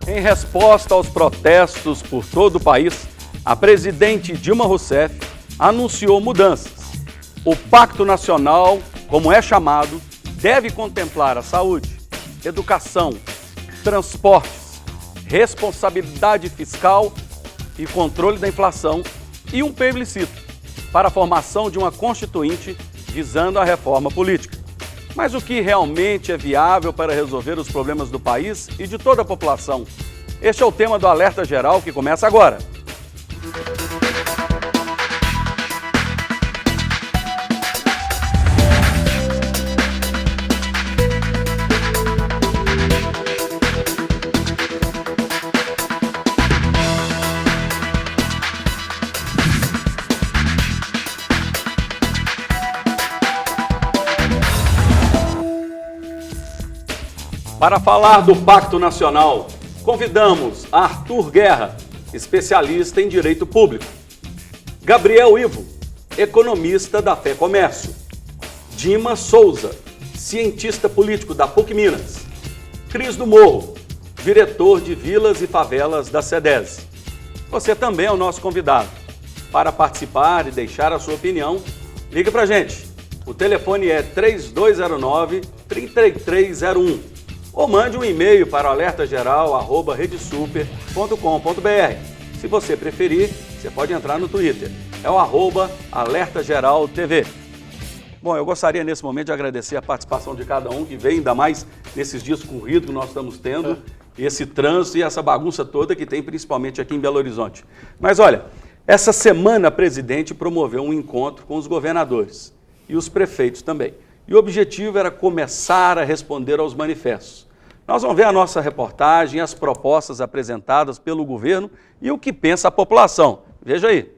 Em resposta aos protestos por todo o país, a presidente Dilma Rousseff anunciou mudanças. O Pacto Nacional, como é chamado, deve contemplar a saúde, educação, transportes, responsabilidade fiscal e controle da inflação e um plebiscito para a formação de uma constituinte visando a reforma política. Mas o que realmente é viável para resolver os problemas do país e de toda a população? Este é o tema do Alerta Geral que começa agora. Para falar do Pacto Nacional, convidamos Arthur Guerra, especialista em Direito Público, Gabriel Ivo, economista da Fé Comércio, Dima Souza, cientista político da PUC Minas, Cris do Morro, diretor de Vilas e Favelas da CEDESE. Você também é o nosso convidado. Para participar e deixar a sua opinião, ligue para a gente. O telefone é 3209-3301. Ou mande um e-mail para alertageral@redesuper.com.br. Se você preferir, você pode entrar no Twitter. É o @alertageraltv. Bom, eu gostaria nesse momento de agradecer a participação de cada um que vem, ainda mais nesses dias corridos que nós estamos tendo, esse trânsito e essa bagunça toda que tem principalmente aqui em Belo Horizonte. Mas olha, essa semana a presidente promoveu um encontro com os governadores e os prefeitos também. E o objetivo era começar a responder aos manifestos. Nós vamos ver a nossa reportagem, as propostas apresentadas pelo governo e o que pensa a população. Veja aí.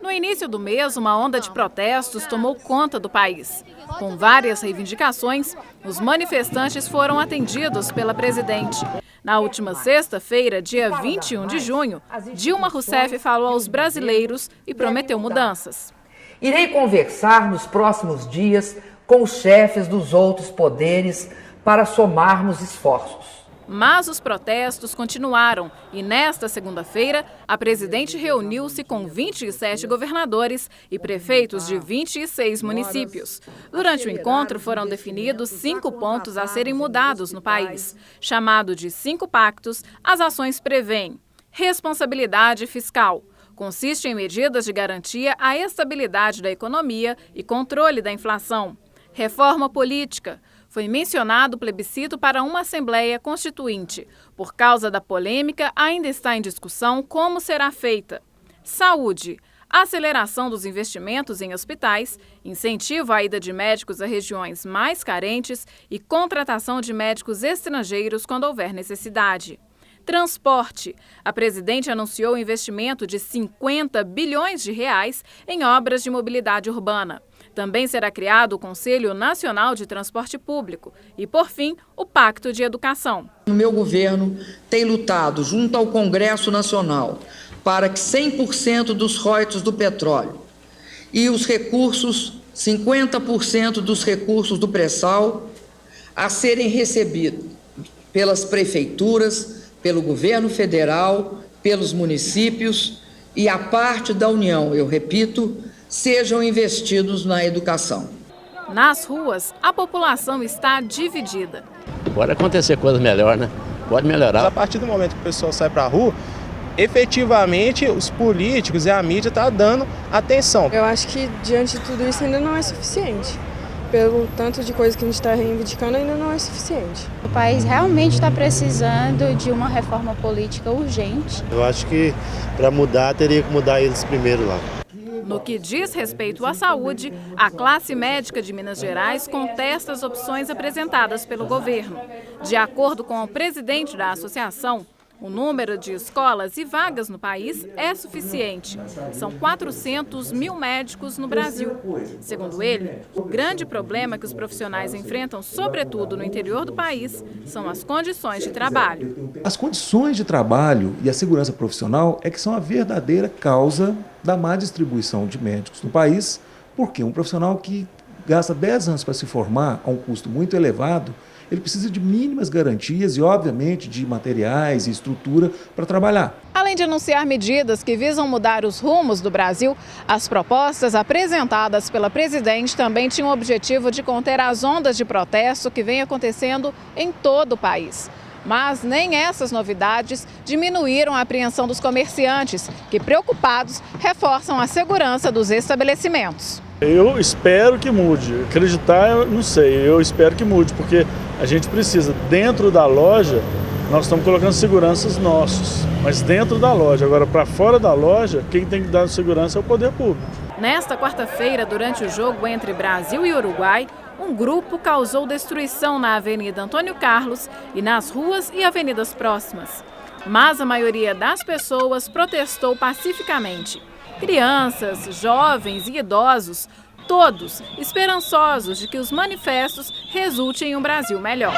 No início do mês, uma onda de protestos tomou conta do país. Com várias reivindicações, os manifestantes foram atendidos pela presidente. Na última sexta-feira, dia 21 de junho, Dilma Rousseff falou aos brasileiros e prometeu mudanças. Irei conversar nos próximos dias com os chefes dos outros poderes para somarmos esforços. Mas os protestos continuaram e nesta segunda-feira a presidente reuniu-se com 27 governadores e prefeitos de 26 municípios. Durante o encontro foram definidos 5 pontos a serem mudados no país. Chamado de 5 pactos, as ações prevêem responsabilidade fiscal. Consiste em medidas de garantia à estabilidade da economia e controle da inflação. Reforma política. Foi mencionado o plebiscito para uma Assembleia Constituinte. Por causa da polêmica, ainda está em discussão como será feita. Saúde. Aceleração dos investimentos em hospitais, incentivo à ida de médicos a regiões mais carentes e contratação de médicos estrangeiros quando houver necessidade. Transporte. A presidente anunciou o investimento de 50 bilhões de reais em obras de mobilidade urbana. Também será criado o Conselho Nacional de Transporte Público e, por fim, o Pacto de Educação. O meu governo tem lutado junto ao Congresso Nacional para que 100% dos royalties do petróleo e os recursos, 50% dos recursos do pré-sal, a serem recebidos pelas prefeituras, pelo governo federal, pelos municípios e a parte da União, eu repito, sejam investidos na educação. Nas ruas, a população está dividida. Pode acontecer coisa melhor, né? Pode melhorar. A partir do momento que o pessoal sai para a rua, efetivamente os políticos e a mídia estão dando atenção. Eu acho que diante de tudo isso ainda não é suficiente. Pelo tanto de coisa que a gente está reivindicando, ainda não é suficiente. O país realmente está precisando de uma reforma política urgente. Eu acho que para mudar, teria que mudar eles primeiro lá. No que diz respeito à saúde, a classe médica de Minas Gerais contesta as opções apresentadas pelo governo. De acordo com o presidente da associação, o número de escolas e vagas no país é suficiente. São 400 mil médicos no Brasil. Segundo ele, o grande problema que os profissionais enfrentam, sobretudo no interior do país, são as condições de trabalho. As condições de trabalho e a segurança profissional é que são a verdadeira causa da má distribuição de médicos no país, porque um profissional que gasta 10 anos para se formar a um custo muito elevado, ele precisa de mínimas garantias e, obviamente, de materiais e estrutura para trabalhar. Além de anunciar medidas que visam mudar os rumos do Brasil, as propostas apresentadas pela presidente também tinham o objetivo de conter as ondas de protesto que vem acontecendo em todo o país. Mas nem essas novidades diminuíram a apreensão dos comerciantes, que, preocupados, reforçam a segurança dos estabelecimentos. Eu espero que mude. Acreditar, eu não sei. Eu espero que mude, porque a gente precisa, dentro da loja, nós estamos colocando seguranças nossos, mas dentro da loja. Agora, para fora da loja, quem tem que dar segurança é o poder público. Nesta quarta-feira, durante o jogo entre Brasil e Uruguai, um grupo causou destruição na Avenida Antônio Carlos e nas ruas e avenidas próximas. Mas a maioria das pessoas protestou pacificamente. Crianças, jovens e idosos, todos esperançosos de que os manifestos resultem em um Brasil melhor.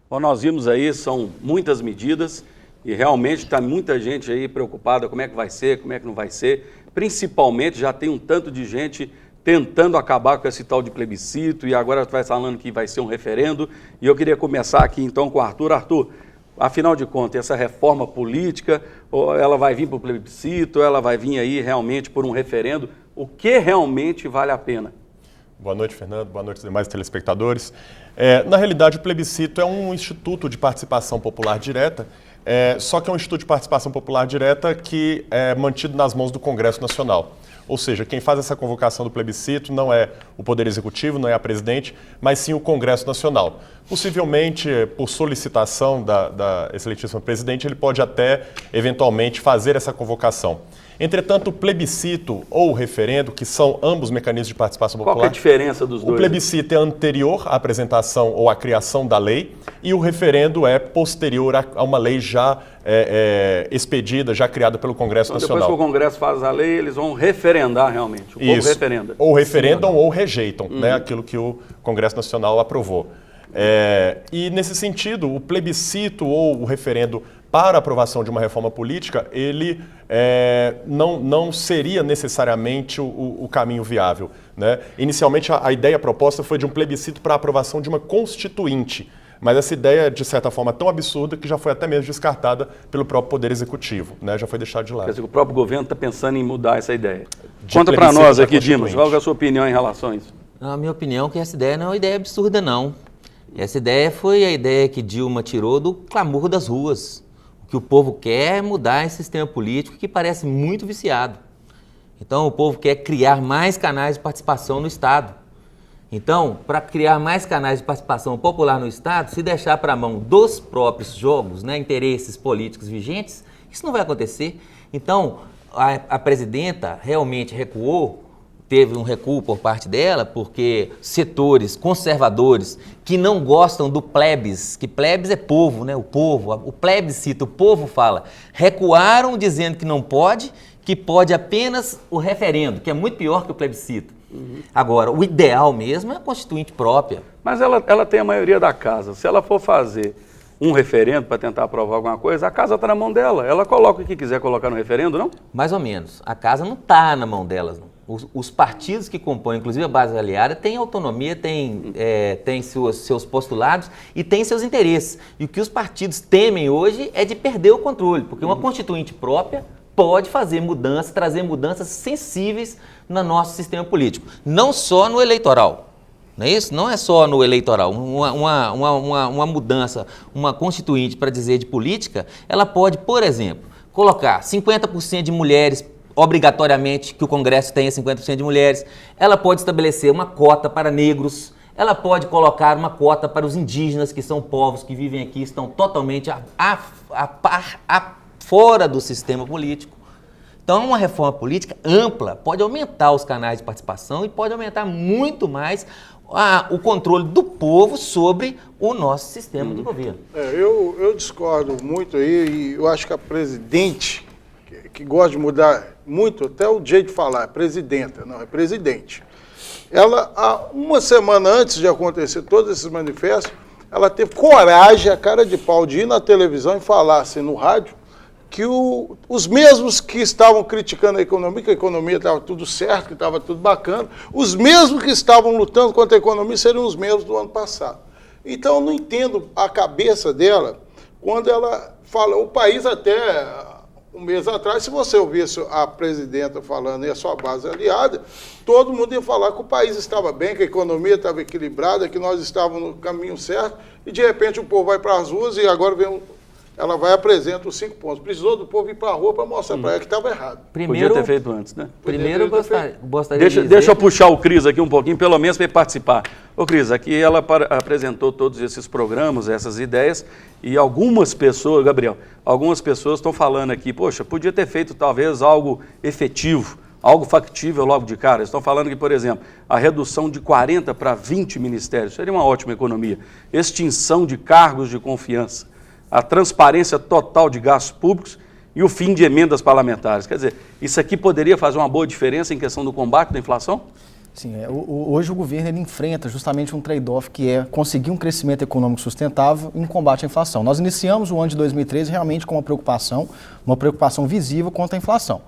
Bom, nós vimos aí, são muitas medidas e realmente está muita gente aí preocupada como é que vai ser, como é que não vai ser. Principalmente já tem um tanto de gente tentando acabar com esse tal de plebiscito e agora vai falando que vai ser um referendo. E eu queria começar aqui então com o Arthur. Arthur, afinal de contas, essa reforma política, ou ela vai vir para o plebiscito, ou ela vai vir aí realmente por um referendo? O que realmente vale a pena? Boa noite, Fernando. Boa noite aos demais telespectadores. Na realidade, o plebiscito é um instituto de participação popular direta, só que é um instituto de participação popular direta que é mantido nas mãos do Congresso Nacional. Ou seja, quem faz essa convocação do plebiscito não é o Poder Executivo, não é a presidente, mas sim o Congresso Nacional. Possivelmente, por solicitação da excelentíssima presidente, ele pode até, eventualmente, fazer essa convocação. Entretanto, o plebiscito ou o referendo, que são ambos mecanismos de participação popular... Qual é a diferença dos dois? O plebiscito é anterior à apresentação ou à criação da lei e o referendo é posterior a uma lei já expedida, já criada pelo Congresso Nacional. Depois que o Congresso faz a lei, eles vão referendar realmente. O povo referenda. Ou referendam ou rejeitam, né, aquilo que o Congresso Nacional aprovou. E, nesse sentido, o plebiscito ou o referendo para a aprovação de uma reforma política, ele não seria necessariamente o caminho viável, né? Inicialmente, a ideia proposta foi de um plebiscito para a aprovação de uma constituinte, mas essa ideia, de certa forma, é tão absurda que já foi até mesmo descartada pelo próprio Poder Executivo, né? Já foi deixado de lado. Quer dizer, o próprio governo está pensando em mudar essa ideia. Conta para nós aqui, Dimas, qual é a sua opinião em relação a isso? A minha opinião é que essa ideia não é uma ideia absurda, não. Essa ideia foi a ideia que Dilma tirou do clamor das ruas. O que o povo quer é mudar esse sistema político que parece muito viciado. Então, o povo quer criar mais canais de participação no Estado. Então, para criar mais canais de participação popular no Estado, se deixar para a mão dos próprios jogos, né, interesses políticos vigentes, isso não vai acontecer. Então, a presidenta realmente recuou, teve um recuo por parte dela, porque setores conservadores que não gostam do plebis, que plebis é povo, né? O povo, o plebiscito, o povo fala, recuaram dizendo que não pode, que pode apenas o referendo, que é muito pior que o plebiscito. Agora, o ideal mesmo é a constituinte própria. Mas ela tem a maioria da casa. Se ela for fazer um referendo para tentar aprovar alguma coisa, a casa está na mão dela. Ela coloca o que quiser colocar no referendo, não? Mais ou menos. A casa não está na mão delas, não. Os partidos que compõem, inclusive a base aliada, têm autonomia, têm seus postulados e têm seus interesses. E o que os partidos temem hoje é de perder o controle, porque uma constituinte própria pode fazer mudanças, trazer mudanças sensíveis no nosso sistema político. Não só no eleitoral. Não é isso? Não é só no eleitoral. Uma mudança, uma constituinte para dizer de política, ela pode, por exemplo, colocar 50% de mulheres, obrigatoriamente que o Congresso tenha 50% de mulheres. Ela pode estabelecer uma cota para negros. Ela pode colocar uma cota para os indígenas, que são povos que vivem aqui, estão totalmente fora do sistema político. Então, uma reforma política ampla pode aumentar os canais de participação e pode aumentar muito mais o controle do povo sobre o nosso sistema de governo. Eu discordo muito aí, e eu acho que a presidente, que gosta de mudar muito, até o jeito de falar, é presidenta, não, é presidente. Ela, uma semana antes de acontecer todos esses manifestos, ela teve coragem, a cara de pau, de ir na televisão e falar assim no rádio, que os mesmos que estavam criticando a economia, que a economia estava tudo certo, que estava tudo bacana, os mesmos que estavam lutando contra a economia seriam os mesmos do ano passado. Então, eu não entendo a cabeça dela quando ela fala, o país até um mês atrás, se você ouvisse a presidenta falando e a sua base aliada, todo mundo ia falar que o país estava bem, que a economia estava equilibrada, que nós estávamos no caminho certo, e de repente o povo vai para as ruas e agora ela vai e apresenta os 5 pontos. Precisou do povo ir para a rua para mostrar para ela que estava errado. Podia ter feito antes, né? Primeiro, gostaria de dizer... Deixa eu puxar o Cris aqui um pouquinho, pelo menos para ele participar. Ô Cris, aqui ela apresentou todos esses programas, essas ideias, e algumas pessoas, Gabriel, algumas pessoas estão falando aqui, poxa, podia ter feito talvez algo efetivo, algo factível logo de cara. Eles estão falando que, por exemplo, a redução de 40 para 20 ministérios seria uma ótima economia. Extinção de cargos de confiança, a transparência total de gastos públicos e o fim de emendas parlamentares. Quer dizer, isso aqui poderia fazer uma boa diferença em questão do combate da inflação? Sim, hoje o governo ele enfrenta justamente um trade-off que é conseguir um crescimento econômico sustentável em combate à inflação. Nós iniciamos o ano de 2013 realmente com uma preocupação visível contra a inflação.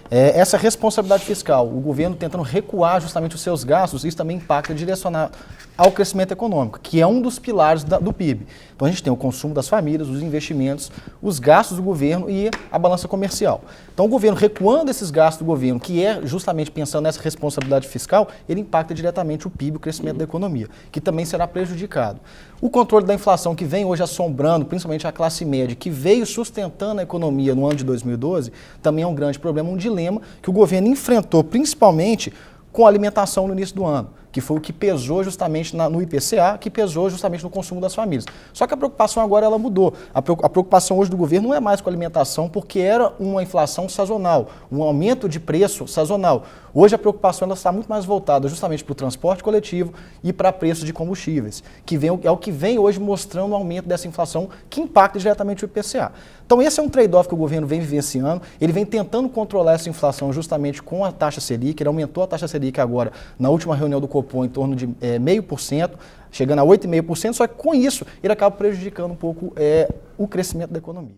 Essa responsabilidade fiscal, o governo tentando recuar justamente os seus gastos, isso também impacta direcionar ao crescimento econômico, que é um dos pilares do PIB. Então a gente tem o consumo das famílias, os investimentos, os gastos do governo e a balança comercial. Então o governo recuando esses gastos do governo, que é justamente pensando nessa responsabilidade fiscal, ele impacta diretamente o PIB, o crescimento da economia, que também será prejudicado. O controle da inflação que vem hoje assombrando, principalmente a classe média, que veio sustentando a economia no ano de 2012, também é um grande problema, um dilema que o governo enfrentou principalmente com a alimentação no início do ano, que foi o que pesou justamente no IPCA, que pesou justamente no consumo das famílias. Só que a preocupação agora ela mudou. A preocupação hoje do governo não é mais com a alimentação, porque era uma inflação sazonal, um aumento de preço sazonal. Hoje a preocupação ela está muito mais voltada justamente para o transporte coletivo e para preços de combustíveis, que é o que vem hoje mostrando o aumento dessa inflação que impacta diretamente o IPCA. Então esse é um trade-off que o governo vem vivenciando, ele vem tentando controlar essa inflação justamente com a taxa Selic, ele aumentou a taxa Selic agora na última reunião do Copom em torno de 0,5%, chegando a 8,5%, só que com isso ele acaba prejudicando um pouco o crescimento da economia.